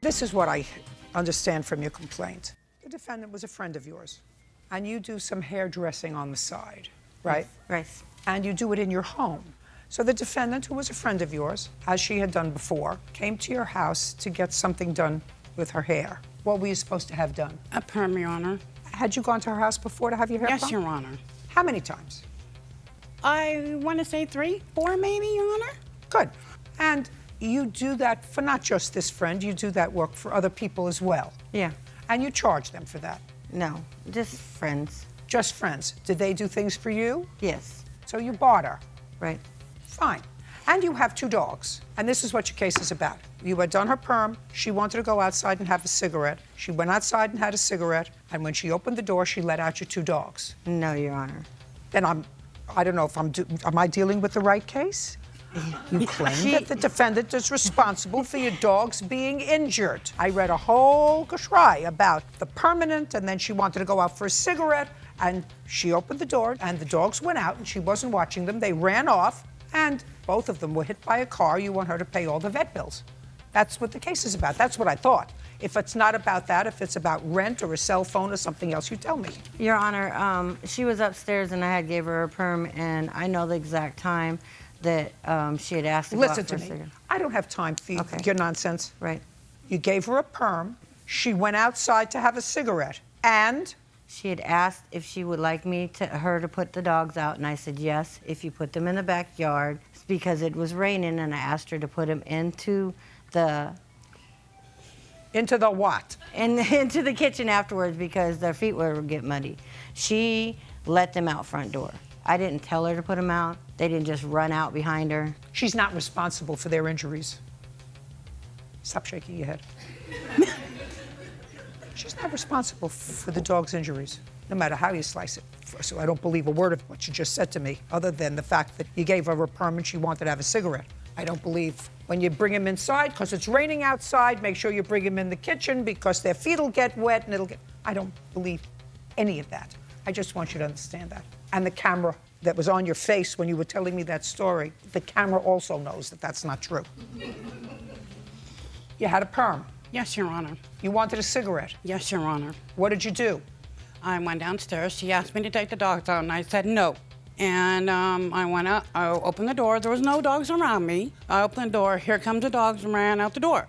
This is what I understand from your complaint. The defendant was a friend of yours, and you do some hairdressing on the side, right? Right. And you do it in your home. So the defendant, who was a friend of yours, as she had done before, came to your house to get something done with her hair. What were you supposed to have done? A perm, Your Honor. Had you gone to her house before to have your hair Yes, permed? Your Honor. How many times? I want to say 3, 4 maybe, Your Honor. Good. And you do that for not just this friend, you do that work for other people as well. Yeah. And you charge them for that. No, just friends. Just friends. Did they do things for you? Yes. So you barter. Right. Fine. And you have 2 dogs. And this is what your case is about. You had done her perm. She wanted to go outside and have a cigarette. She went outside and had a cigarette. And when she opened the door, she let out your 2 dogs. No, Your Honor. Then I don't know if am I dealing with the right case? You claim that the defendant is responsible for your dogs being injured. I read a whole geschrei about the permanent, and then she wanted to go out for a cigarette, and she opened the door, and the dogs went out, and she wasn't watching them. They ran off, and both of them were hit by a car. You want her to pay all the vet bills. That's what the case is about. That's what I thought. If it's not about that, if it's about rent or a cell phone or something else, you tell me. Your Honor, she was upstairs and I had gave her a perm, and I know the exact time that she had asked to go out Listen for a to me. cigarette. I don't have time for Okay. your nonsense. Right. You gave her a perm. She went outside to have a cigarette. And She had asked if she would like her to put the dogs out, and I said yes, if you put them in the backyard, because it was raining, and I asked her to put them into the what? into the kitchen afterwards because their feet would get muddy. She let them out front door. I didn't tell her to put them out. They didn't just run out behind her. She's not responsible for their injuries. Stop shaking your head. She's not responsible for the dog's injuries, no matter how you slice it. So I don't believe a word of what you just said to me, other than the fact that you gave her a perm and she wanted to have a cigarette. I don't believe when you bring them inside, because it's raining outside, make sure you bring them in the kitchen because their feet will get wet and it'll get... I don't believe any of that. I just want you to understand that. And the camera that was on your face when you were telling me that story, the camera also knows that that's not true. You had a perm. Yes, Your Honor. You wanted a cigarette. Yes, Your Honor. What did you do? I went downstairs. She asked me to take the dogs out, and I said no. And I went out. I opened the door. There was no dogs around me. I opened the door. Here comes the dogs, and ran out the door.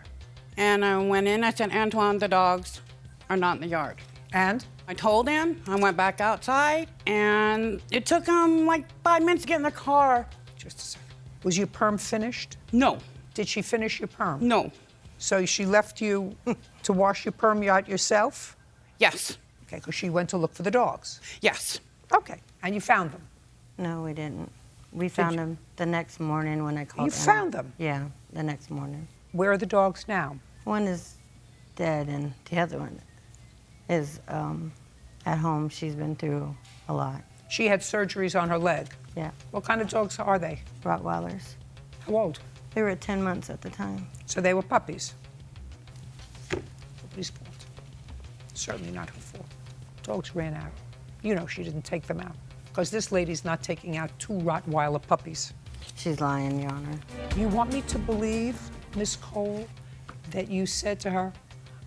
And I went in. I said, Antoine, the dogs are not in the yard. And? I told him. I went back outside, and it took him like 5 minutes to get in the car. Just a second. Was your perm finished? No. Did she finish your perm? No. So she left you to wash your perm out yourself? Yes. Okay, because she went to look for the dogs. Yes. Okay, and you found them? No, we didn't. We found them the next morning when I called You in. found them? Yeah, the next morning. Where are the dogs now? One is dead, and the other one is at home. She's been through a lot. She had surgeries on her leg. Yeah, What kind of dogs are they? Rottweilers. How old? They were 10 months at the time. So they were puppies. Nobody's fault. Certainly not her fault. Dogs ran out. You know she didn't take them out. Because this lady's not taking out 2 Rottweiler puppies. She's lying, Your Honor. You want me to believe, Miss Cole, that you said to her,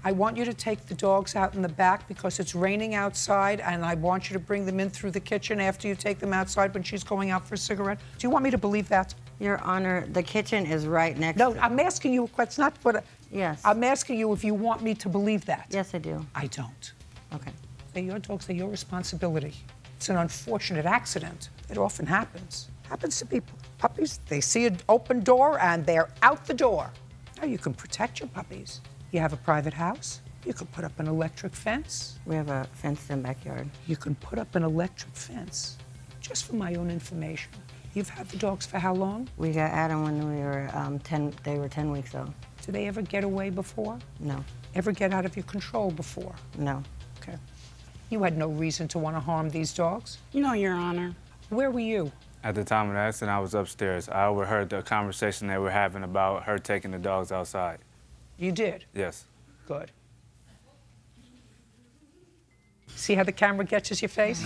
I want you to take the dogs out in the back because it's raining outside and I want you to bring them in through the kitchen after you take them outside when she's going out for a cigarette? Do you want me to believe that? Your Honor, the kitchen is right next No, to... I'm asking you, that's not what... Yes. I'm asking you if you want me to believe that. Yes, I do. I don't. Okay. They're your dogs, they're your responsibility. It's an unfortunate accident. It often happens. Happens to people. Puppies, they see an open door and they're out the door. Now you can protect your puppies. You have a private house. You can put up an electric fence. We have a fenced-in backyard. You can put up an electric fence. Just for my own information. You've had the dogs for how long? We got Adam when we were 10 weeks old. Did they ever get away before? No. Ever get out of your control before? No. Okay. You had no reason to want to harm these dogs? No, Your Honor. Where were you? At the time of the accident, I was upstairs. I overheard the conversation they were having about her taking the dogs outside. You did? Yes. Good. See how the camera catches your face?